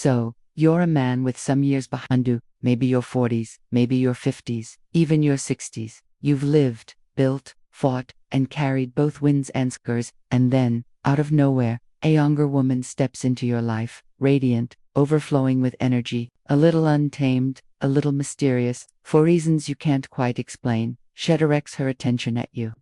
So, you're a man with some years behind you, maybe your 40s, maybe your 50s, even your 60s. You've lived, built, fought, and carried both wins and scars, and then, out of nowhere, a younger woman steps into your life, radiant, overflowing with energy, a little untamed, a little mysterious, for reasons you can't quite explain. She directs her attention at you.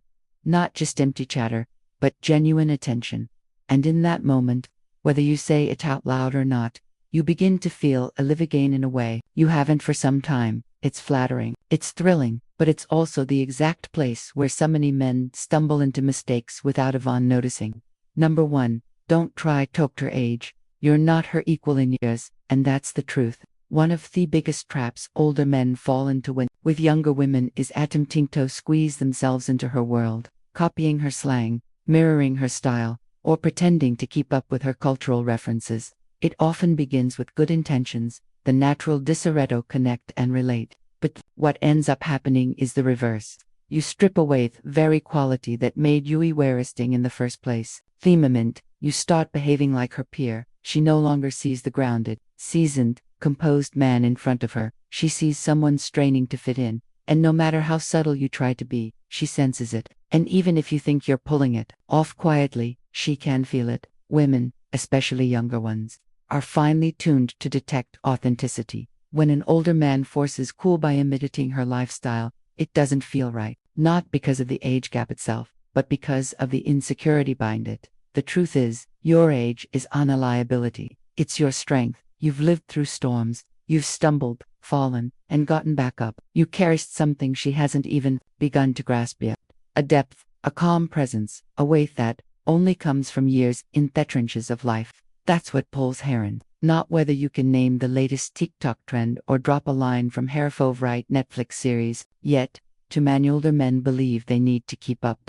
Not just empty chatter, but genuine attention. And in that moment, whether you say it out loud or not, you begin to feel alive again in a way you haven't for some time. It's flattering, it's thrilling, but it's also the exact place where so many men stumble into mistakes without even noticing. Number 1, don't try to talk her age. You're not her equal in years, and that's the truth. One of the biggest traps older men fall into when with younger women is attempting to squeeze themselves into her world, copying her slang, mirroring her style, or pretending to keep up with her cultural references. It often begins with good intentions, the natural desire to connect and relate. But what ends up happening is the reverse. You strip away the very quality that made you interesting in the first place. The moment you start behaving like her peer, she no longer sees the grounded, seasoned, composed man in front of her. She sees someone straining to fit in, and no matter how subtle you try to be, she senses it. And even if you think you're pulling it off quietly, she can feel it. Women, especially younger ones, are finely tuned to detect authenticity. When an older man forces cool by imitating her lifestyle, it doesn't feel right. Not because of the age gap itself, but because of the insecurity behind it. The truth is, your age is not a liability. It's your strength. You've lived through storms. You've stumbled, fallen, and gotten back up. You carry something she hasn't even begun to grasp yet. A depth, a calm presence, a weight that only comes from years in the trenches of life. That's what pulls her in. Not whether you can name the latest TikTok trend or drop a line from her favorite Netflix series. Yet, too many older men believe they need to keep up.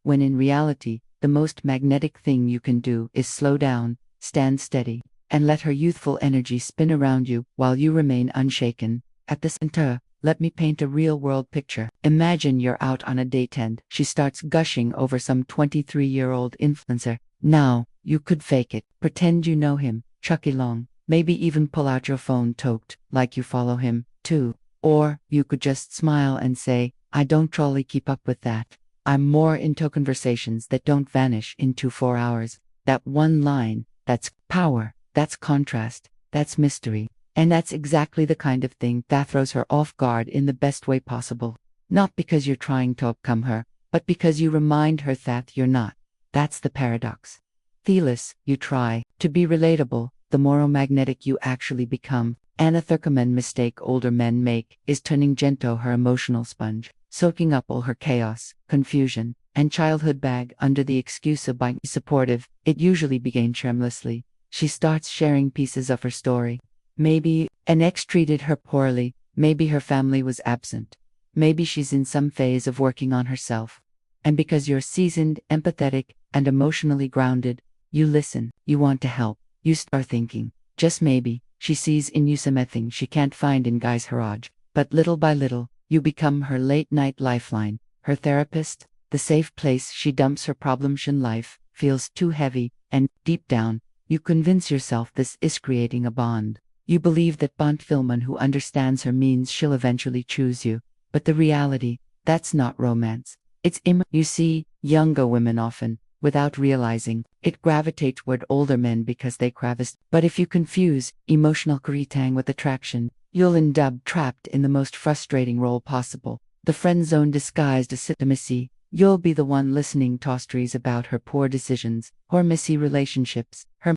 When in reality, the most magnetic thing you can do is slow down, stand steady, and let her youthful energy spin around you while you remain unshaken. At the center, let me paint a real-world picture. Imagine you're out on a date and she starts gushing over some 23-year-old influencer. Now, you could fake it, pretend you know him, chuck along, maybe even pull out your phone toked, like you follow him, too. Or, you could just smile and say, I don't truly keep up with that. I'm more into conversations that don't vanish into 4 hours. That one line, that's power, that's contrast, that's mystery. And that's exactly the kind of thing that throws her off guard in the best way possible. Not because you're trying to outcome her, but because you remind her that you're not. That's the paradox. The less you try to be relatable, the more magnetic you actually become. And a common mistake older men make is turning Gento her emotional sponge, soaking up all her chaos, confusion, and childhood bag under the excuse of being supportive. It usually begins shamelessly. She starts sharing pieces of her story. Maybe an ex treated her poorly, maybe her family was absent, maybe she's in some phase of working on herself. And because you're seasoned, empathetic, and emotionally grounded, you listen, you want to help, you start thinking, just maybe, she sees in you something she can't find in Guy's garage. But little by little, you become her late-night lifeline, her therapist, the safe place she dumps her problems in life, feels too heavy, and, deep down, you convince yourself this is creating a bond. You believe that bond Filman who understands her means she'll eventually choose you. But the reality, that's not romance. It's You see, younger women often, without realizing, it gravitate toward older men because they crevice. But if you confuse emotional creating with attraction, you'll end up trapped in the most frustrating role possible. The friend zone disguised as intimacy. You'll be the one listening to stories about her poor decisions, her messy relationships, her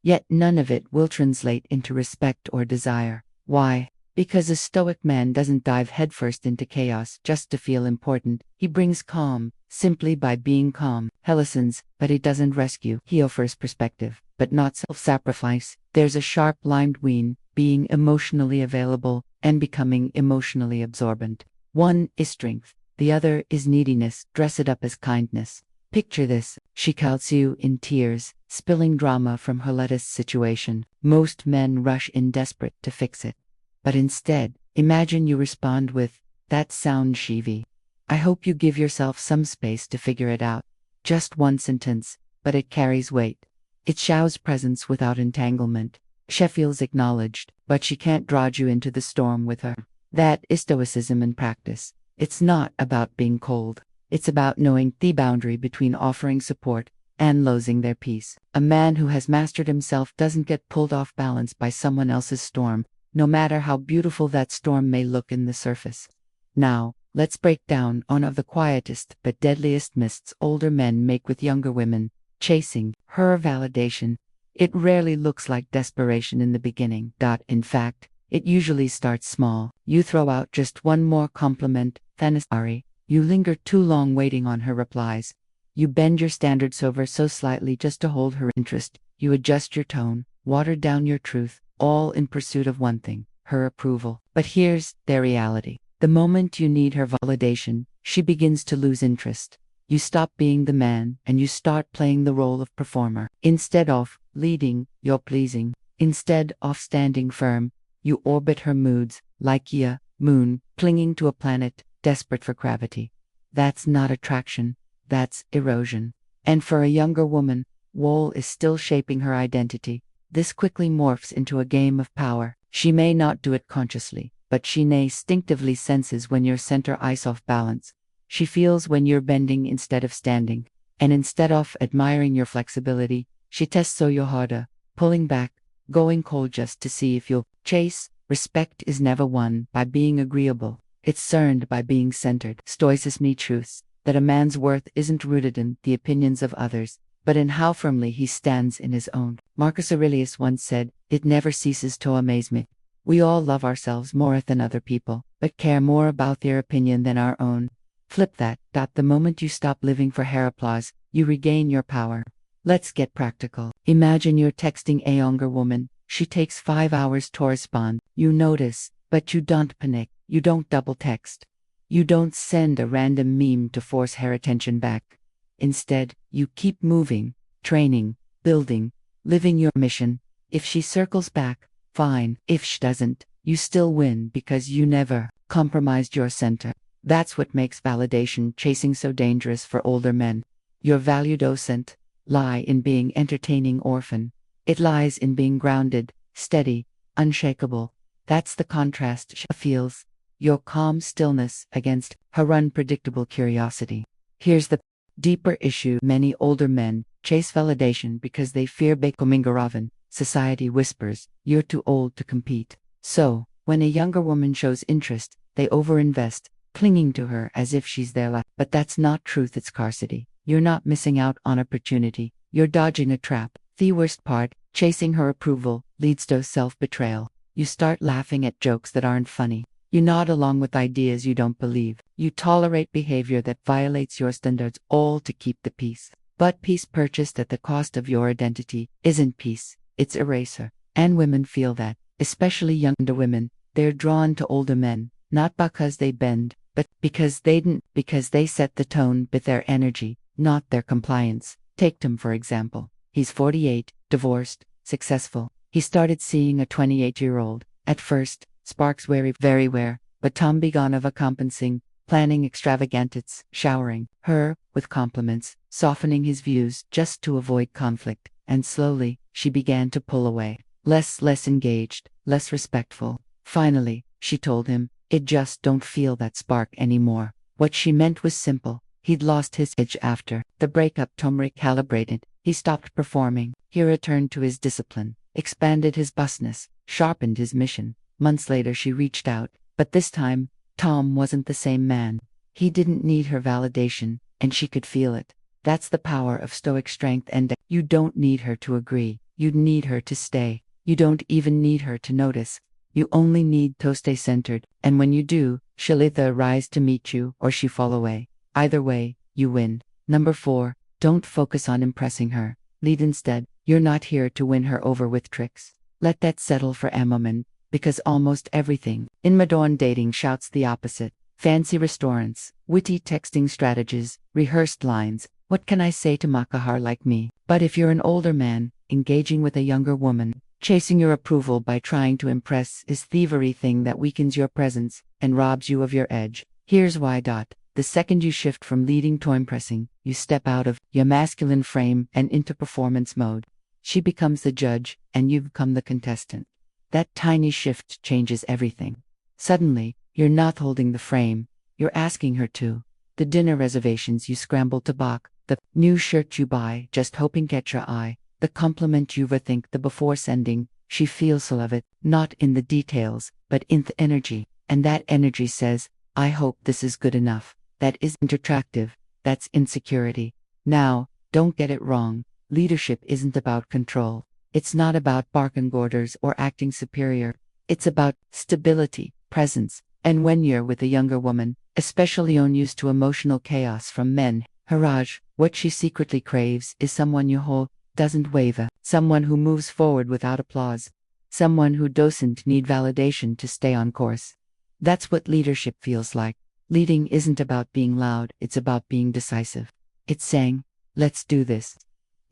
yet none of it will translate into respect or desire. Why? Because a stoic man doesn't dive headfirst into chaos just to feel important. He brings calm, simply by being calm. He listens, but he doesn't rescue. He offers perspective, but not self-sacrifice. There's a sharp line between being emotionally available and becoming emotionally absorbent. One is strength. The other is neediness. Dress it up as kindness. Picture this. She counts you in tears, spilling drama from her latest situation. Most men rush in desperate to fix it. But instead, imagine you respond with, that sounds cheesy. I hope you give yourself some space to figure it out. Just one sentence, but it carries weight. It shows presence without entanglement. She feels acknowledged, but she can't drag you into the storm with her. That is stoicism in practice. It's not about being cold. It's about knowing the boundary between offering support and losing their peace. A man who has mastered himself doesn't get pulled off balance by someone else's storm, no matter how beautiful that storm may look in the surface. Now, let's break down one of the quietest but deadliest myths older men make with younger women: chasing her validation. It rarely looks like desperation in the beginning. In fact, it usually starts small. You throw out just one more compliment, then a sorry. You linger too long waiting on her replies. You bend your standards over so slightly just to hold her interest. You adjust your tone, water down your truth, all in pursuit of one thing: her approval. But here's the reality. The moment you need her validation, she begins to lose interest. You stop being the man and you start playing the role of performer. Instead of leading, you're pleasing. Instead of standing firm, you orbit her moods, like a moon clinging to a planet desperate for gravity. That's not attraction, that's erosion. And for a younger woman, Wool is still shaping her identity. This quickly morphs into a game of power. She may not do it consciously, but she instinctively senses when your center is off balance. She feels when you're bending instead of standing. And instead of admiring your flexibility, she tests you harder, pulling back, going cold just to see if you'll chase. Respect is never won by being agreeable. It's earned by being centered. Stoicism truths that a man's worth isn't rooted in the opinions of others, but in how firmly he stands in his own. Marcus Aurelius once said, "It never ceases to amaze me. We all love ourselves more than other people, but care more about their opinion than our own." Flip that. The moment you stop living for her applause, you regain your power. Let's get practical. Imagine you're texting a younger woman. She takes 5 hours to respond. You notice, but you don't panic. You don't double text. You don't send a random meme to force her attention back. Instead, you keep moving, training, building, living your mission. If she circles back, fine. If she doesn't, you still win because you never compromised your center. That's what makes validation chasing so dangerous for older men. Your value doesn't lie in being entertaining orphan. It lies in being grounded, steady, unshakable. That's the contrast she feels. Your calm stillness against her unpredictable curiosity. Here's the deeper issue. Many older men chase validation because they fear becoming irrelevant. Society whispers, "You're too old to compete." So, when a younger woman shows interest, they overinvest, clinging to her as if she's their life. But that's not truth, it's scarcity. You're not missing out on opportunity. You're dodging a trap. The worst part, chasing her approval, leads to self-betrayal. You start laughing at jokes that aren't funny. You nod along with ideas you don't believe. You tolerate behavior that violates your standards, all to keep the peace. But peace purchased at the cost of your identity isn't peace, it's eraser. And women feel that, especially younger women. They're drawn to older men, not because they bend, but because they set the tone with their energy, not their compliance. Take Tom, for example. He's 48, divorced, successful. He started seeing a 28-year-old. At first, sparks were very rare, but Tom began overcompensating, planning extravagances, showering her with compliments, softening his views just to avoid conflict. And slowly, she began to pull away. Less engaged, less respectful. Finally, she told him, "It just don't feel that spark anymore." What she meant was simple. He'd lost his edge after the breakup. Tom recalibrated. He stopped performing. He returned to his discipline, expanded his busness, sharpened his mission. Months later she reached out, but this time, Tom wasn't the same man. He didn't need her validation, and she could feel it. That's the power of stoic strength, and you don't need her to agree. You need her to stay. You don't even need her to notice. You only need to stay centered, and when you do, she'll either rise to meet you or she fall away. Either way, you win. Number 4, don't focus on impressing her. Lead instead. You're not here to win her over with tricks. Let that settle for a moment, because almost everything in modern dating shouts the opposite. Fancy restaurants, witty texting strategies, rehearsed lines. What can I say to Makahar like me? But if you're an older man, engaging with a younger woman, chasing your approval by trying to impress is the very thing that weakens your presence and robs you of your edge. Here's why. The second you shift from leading to impressing, you step out of your masculine frame and into performance mode. She becomes the judge, and you become the contestant. That tiny shift changes everything. Suddenly, you're not holding the frame, you're asking her to. The dinner reservations you scramble to book, the new shirt you buy just hoping catch her eye, the compliment you overthink the before sending, she feels all of it, not in the details, but in the energy. And that energy says, I hope this is good enough. That isn't attractive, that's insecurity. Now, don't get it wrong, leadership isn't about control. It's not about barking orders or acting superior. It's about stability, presence, and when you're with a younger woman, especially unused to emotional chaos from men, Haraj, what she secretly craves is someone you hold, doesn't waver, someone who moves forward without applause, someone who doesn't need validation to stay on course. That's what leadership feels like. Leading isn't about being loud, it's about being decisive. It's saying, let's do this.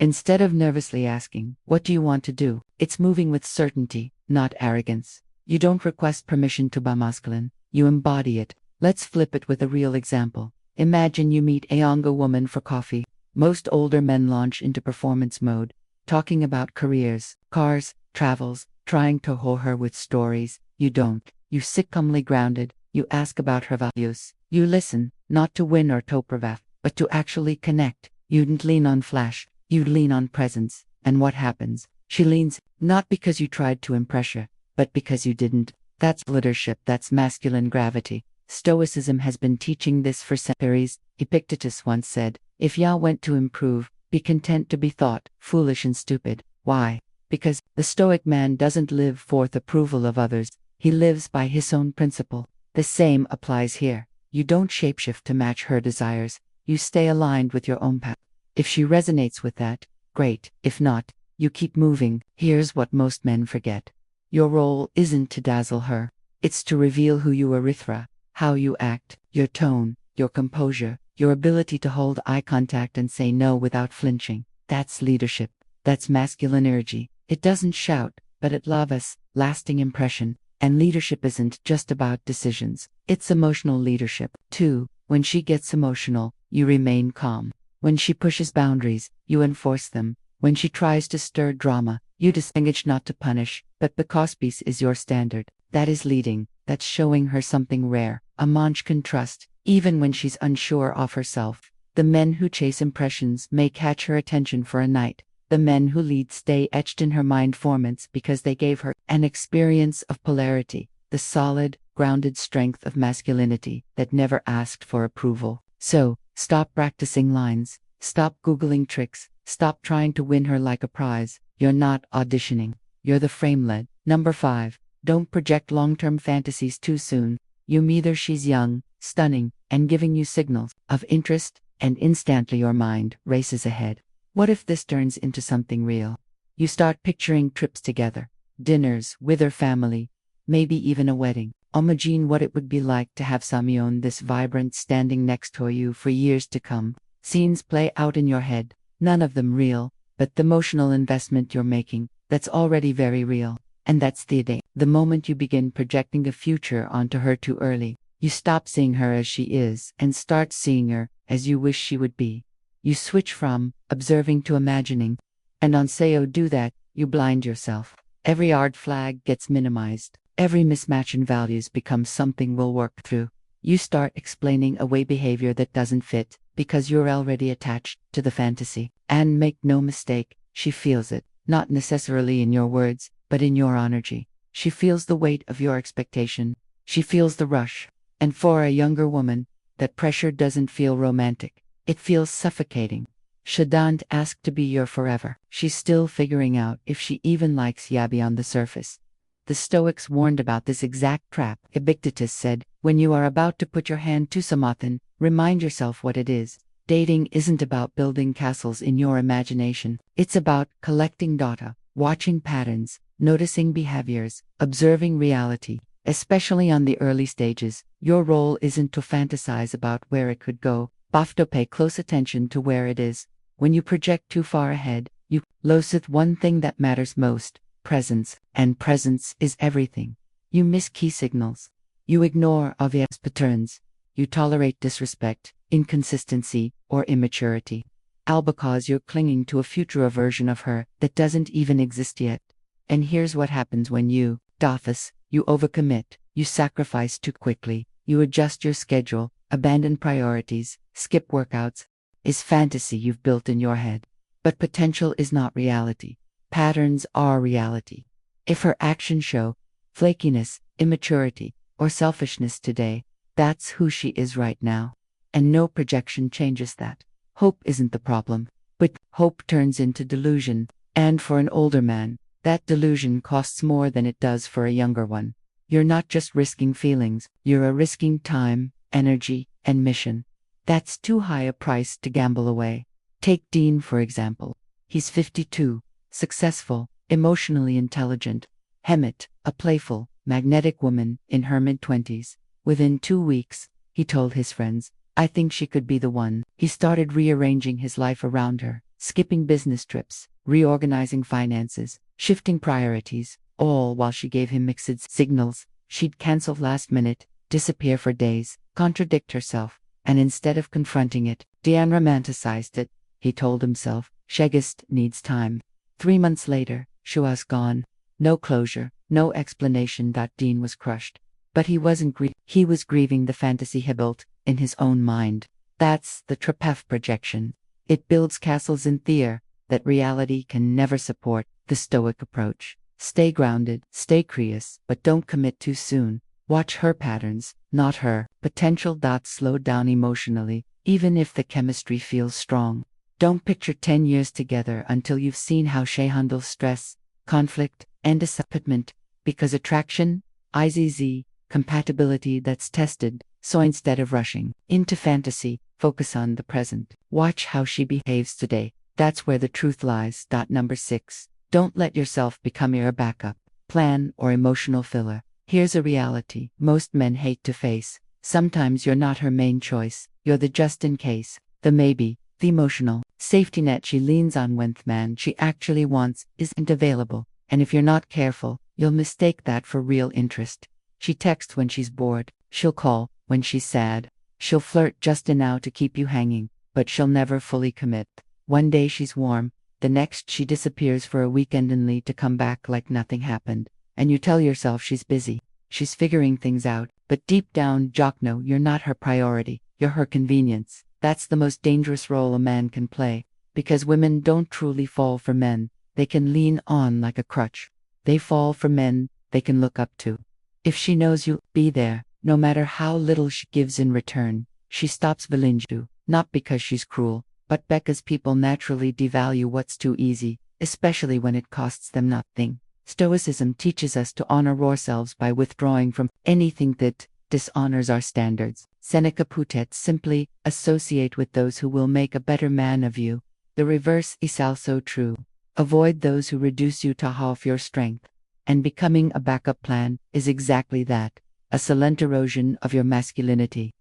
Instead of nervously asking, what do you want to do? It's moving with certainty, not arrogance. You don't request permission to be masculine, you embody it. Let's flip it with a real example. Imagine you meet a younger woman for coffee. Most older men launch into performance mode, talking about careers, cars, travels, trying to hoe her with stories. You don't. You sit calmly grounded, you ask about her values. You listen, not to win or to prove, but to actually connect. You didn't lean on flash, you lean on presence. And what happens? She leans, not because you tried to impress her, but because you didn't. That's leadership, that's masculine gravity. Stoicism has been teaching this for centuries. Epictetus once said, if ya went to improve, be content to be thought foolish and stupid. Why? Because the Stoic man doesn't live for the approval of others, he lives by his own principle. The same applies here. You don't shapeshift to match her desires, you stay aligned with your own path. If she resonates with that, great. If not, you keep moving. Here's what most men forget. Your role isn't to dazzle her, it's to reveal who you are, how you act, your tone, your composure, your ability to hold eye contact and say no without flinching. That's leadership. That's masculine energy. It doesn't shout, but it leaves lasting impression. And leadership isn't just about decisions. It's emotional leadership, too. When she gets emotional, you remain calm. When she pushes boundaries, you enforce them. When she tries to stir drama, you disengage not to punish, but because peace is your standard. That is leading. That's showing her something rare. A Munch can trust, even when she's unsure of herself. The men who chase impressions may catch her attention for a night. The men who lead stay etched in her mind formants because they gave her an experience of polarity, the solid, grounded strength of masculinity that never asked for approval. So, stop practicing lines, stop Googling tricks, stop trying to win her like a prize. You're not auditioning, you're the frame-led. Number 5. Don't project long-term fantasies too soon. You meet her, she's young, stunning, and giving you signals of interest, and instantly your mind races ahead. What if this turns into something real? You start picturing trips together, dinners with her family, maybe even a wedding. Imagine what it would be like to have someone this vibrant standing next to you for years to come. Scenes play out in your head, none of them real, but the emotional investment you're making, that's already very real. And that's the day. The moment you begin projecting a future onto her too early, you stop seeing her as she is and start seeing her as you wish she would be. You switch from observing to imagining. And on SEO do that, you blind yourself. Every red flag gets minimized. Every mismatch in values becomes something we'll work through. You start explaining away behavior that doesn't fit because you're already attached to the fantasy. And make no mistake, she feels it, not necessarily in your words, but in your energy. She feels the weight of your expectation. She feels the rush. And for a younger woman, that pressure doesn't feel romantic. It feels suffocating. She doesn't ask to be your forever. She's still figuring out if she even likes ya beyond the surface. The Stoics warned about this exact trap. Epictetus said, when you are about to put your hand to something, remind yourself what it is. Dating isn't about building castles in your imagination. It's about collecting data, watching patterns, noticing behaviors, observing reality. Especially on the early stages, your role isn't to fantasize about where it could go, but to pay close attention to where it is. When you project too far ahead, you lose one thing that matters most, presence, and presence is everything. You miss key signals. You ignore obvious patterns. You tolerate disrespect, inconsistency, or immaturity. all because you're clinging to a future version of her that doesn't even exist yet. And here's what happens when you, Dothis, you overcommit, you sacrifice too quickly, you adjust your schedule, abandon priorities, skip workouts. Is fantasy you've built in your head. But potential is not reality. Patterns are reality. If her actions show flakiness, immaturity, or selfishness today, that's who she is right now. And no projection changes that. Hope isn't the problem, but hope turns into delusion, and for an older man, that delusion costs more than it does for a younger one. You're not just risking feelings, you're risking time, energy, and mission. That's too high a price to gamble away. Take Dean, for example. He's 52, successful, emotionally intelligent. Hemet, a playful, magnetic woman in her mid-20s. Within 2 weeks, he told his friends, I think she could be the one. He started rearranging his life around her, skipping business trips, reorganizing finances, shifting priorities, all while she gave him mixed signals. She'd cancel last minute, disappear for days, contradict herself, and instead of confronting it, Dean romanticized it. He told himself, Shegist needs time. 3 months later, she was gone. No closure, no explanation. Dean was crushed. But he wasn't he was grieving the fantasy he built in his own mind. That's the Trapef projection. It builds castles in theater that reality can never support. The Stoic approach. Stay grounded, stay curious, but don't commit too soon. Watch her patterns, not her potential. Slow down emotionally, even if the chemistry feels strong. Don't picture 10 years together until you've seen how she handles stress, conflict, and disappointment, because attraction, IZZ, compatibility that's tested. So instead of rushing into fantasy, focus on the present. Watch how she behaves today. That's where the truth lies. Number 6. Don't let yourself become your backup plan or emotional filler. Here's a reality most men hate to face. Sometimes you're not her main choice. You're the just in case, the maybe, the emotional safety net she leans on when the man she actually wants isn't available. And if you're not careful, you'll mistake that for real interest. She texts when she's bored. She'll call when she's sad. She'll flirt just enough to keep you hanging, but she'll never fully commit. One day she's warm, the next she disappears for a weekend only to come back like nothing happened. And you tell yourself she's busy, she's figuring things out, but deep down, no, you're not her priority, you're her convenience. That's the most dangerous role a man can play, because women don't truly fall for men they can lean on like a crutch. They fall for men they can look up to. If she knows you'll be there, no matter how little she gives in return, she stops villing you, not because she's cruel, but because people naturally devalue what's too easy, especially when it costs them nothing. Stoicism teaches us to honor ourselves by withdrawing from anything that dishonors our standards. Seneca put it simply, associate with those who will make a better man of you. The reverse is also true. Avoid those who reduce you to half your strength. And becoming a backup plan is exactly that, a silent erosion of your masculinity.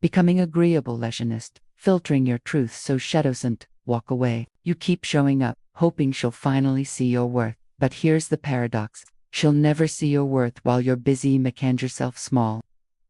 Becoming agreeable lesionist, filtering your truth so she doesn't walk away. You keep showing up, hoping she'll finally see your worth. But here's the paradox. She'll never see your worth while you're busy making yourself small.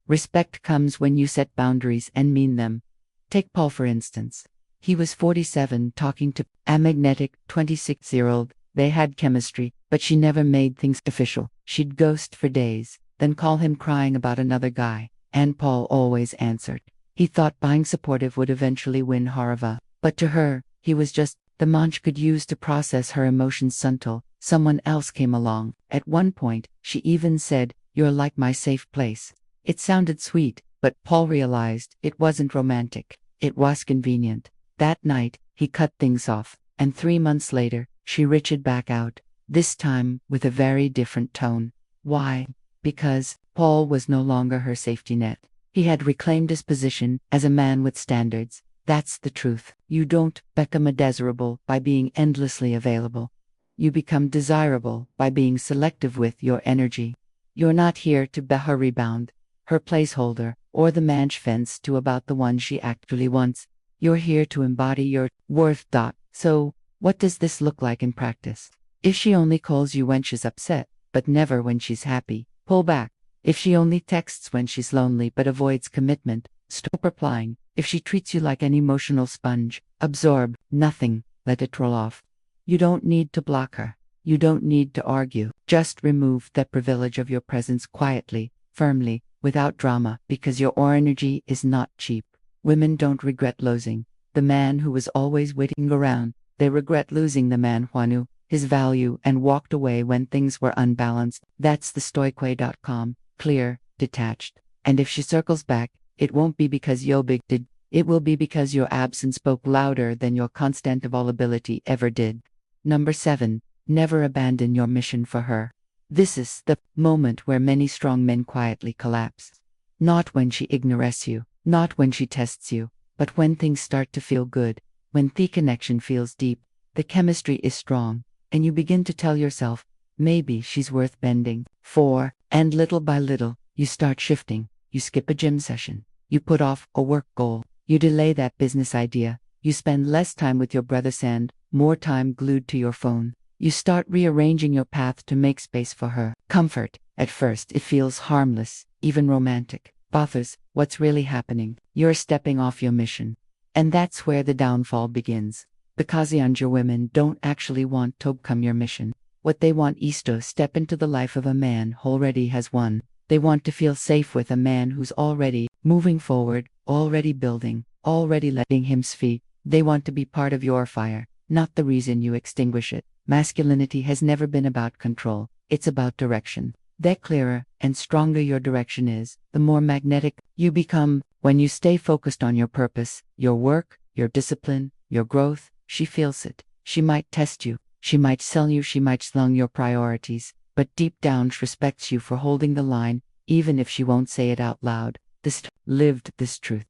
Respect comes when you set boundaries and mean them. Take Paul for instance. He was 47 talking to a magnetic 26-year-old. They had chemistry, but she never made things official. She'd ghost for days, then call him crying about another guy, and Paul always answered. He thought being supportive would eventually win Harava, but to her, he was just the man she could use to process her emotions until someone else came along. At one point, she even said, "You're like my safe place." It sounded sweet, but Paul realized it wasn't romantic. It was convenient. That night, he cut things off, and 3 months later, she reached back out, this time with a very different tone. Why? Because Paul was no longer her safety net. He had reclaimed his position as a man with standards. That's the truth. You don't become desirable by being endlessly available. You become desirable by being selective with your energy. You're not here to be her rebound, her placeholder, or the man she fence to about the one she actually wants. You're here to embody your worth. So, what does this look like in practice? If she only calls you when she's upset, but never when she's happy, pull back. If she only texts when she's lonely but avoids commitment, stop replying. If she treats you like an emotional sponge, absorb nothing, let it roll off. You don't need to block her. You don't need to argue. Just remove the privilege of your presence quietly, firmly, without drama, because your energy is not cheap. Women don't regret losing the man who was always waiting around. They regret losing the man who knew his value and walked away when things were unbalanced. That's the stoicway.com. Clear, detached. And if she circles back, it won't be because you're big did. It will be because your absence spoke louder than your constant availability ever did. Number 7. Never abandon your mission for her. This is the moment where many strong men quietly collapse. Not when she ignores you, not when she tests you, but when things start to feel good, when the connection feels deep, the chemistry is strong, and you begin to tell yourself, maybe she's worth bending for, and little by little, you start shifting. You skip a gym session. You put off a work goal. You delay that business idea. You spend less time with your brothers and more time glued to your phone. You start rearranging your path to make space for her. Comfort. At first, it feels harmless, even romantic. Bothers, what's really happening? You're stepping off your mission. And that's where the downfall begins. Because younger women don't actually want to become your mission. What they want is to step into the life of a man who already has one. They want to feel safe with a man who's already moving forward, already building, already letting him speak. They want to be part of your fire, not the reason you extinguish it. Masculinity has never been about control, it's about direction. The clearer and stronger your direction is, the more magnetic you become. When you stay focused on your purpose, your work, your discipline, your growth, she feels it. She might test you, she might sell you, she might slung your priorities, but deep down she respects you for holding the line, even if she won't say it out loud. Lived this truth.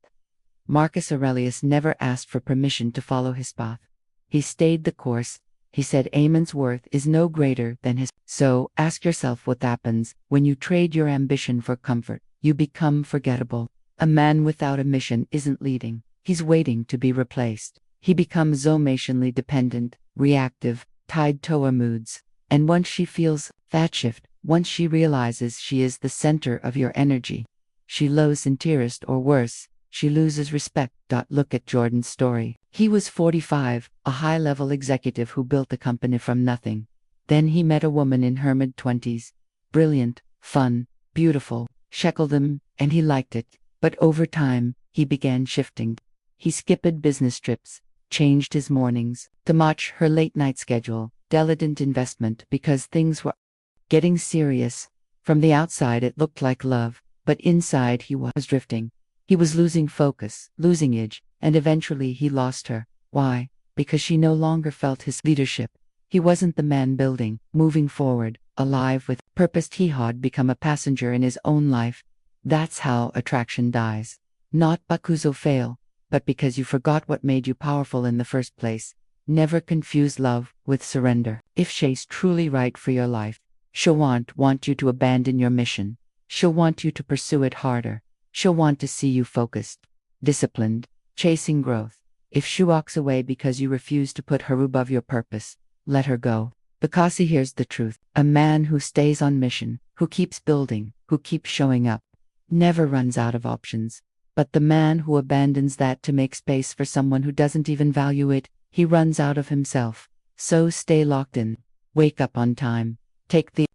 Marcus Aurelius never asked for permission to follow his path. He stayed the course. He said Amon's worth is no greater than his. So, ask yourself what happens when you trade your ambition for comfort. You become forgettable. A man without a mission isn't leading. He's waiting to be replaced. He becomes emotionally dependent, reactive, tied to her moods. And once she feels that shift, once she realizes she is the center of your energy, she loses interest, or worse, she loses respect. Look at Jordan's story. He was 45, a high-level executive who built a company from nothing. Then he met a woman in her mid-20s. Brilliant, fun, beautiful, shackled him, and he liked it. But over time, he began shifting. He skipped business trips, changed his mornings to match her late-night schedule, diligent investment because things were getting serious. From the outside it looked like love, but inside he was drifting. He was losing focus, losing edge, and eventually he lost her. Why? Because she no longer felt his leadership. He wasn't the man building, moving forward, alive with purpose. He had become a passenger in his own life. That's how attraction dies. Not because you fail, but because you forgot what made you powerful in the first place. Never confuse love with surrender. If she's truly right for your life, she'll want you to abandon your mission. She'll want you to pursue it harder. She'll want to see you focused, disciplined, chasing growth. If she walks away because you refuse to put her above your purpose, let her go. Because here's the truth. A man who stays on mission, who keeps building, who keeps showing up, never runs out of options. But the man who abandons that to make space for someone who doesn't even value it, he runs out of himself. So stay locked in. Wake up on time.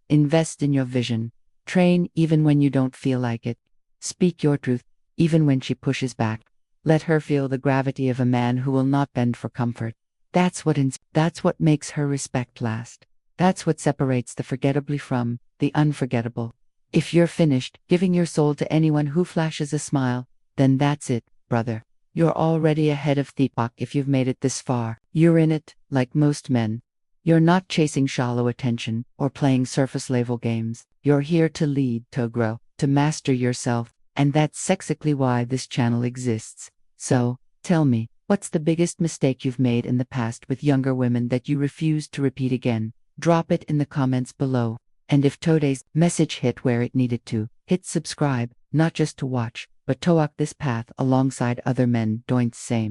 Invest in your vision. Train even when you don't feel like it. Speak your truth, even when she pushes back. Let her feel the gravity of a man who will not bend for comfort. That's what makes her respect last. That's what separates the forgettably from the unforgettable. If you're finished giving your soul to anyone who flashes a smile, then that's it, brother. You're already ahead of Thipak if you've made it this far. You're in it, like most men. You're not chasing shallow attention or playing surface level games. You're here to lead, to grow, to master yourself, and that's exactly why this channel exists. So, tell me, what's the biggest mistake you've made in the past with younger women that you refuse to repeat again? Drop it in the comments below. And if today's message hit where it needed to, hit subscribe, not just to watch, but to walk this path alongside other men doing the same.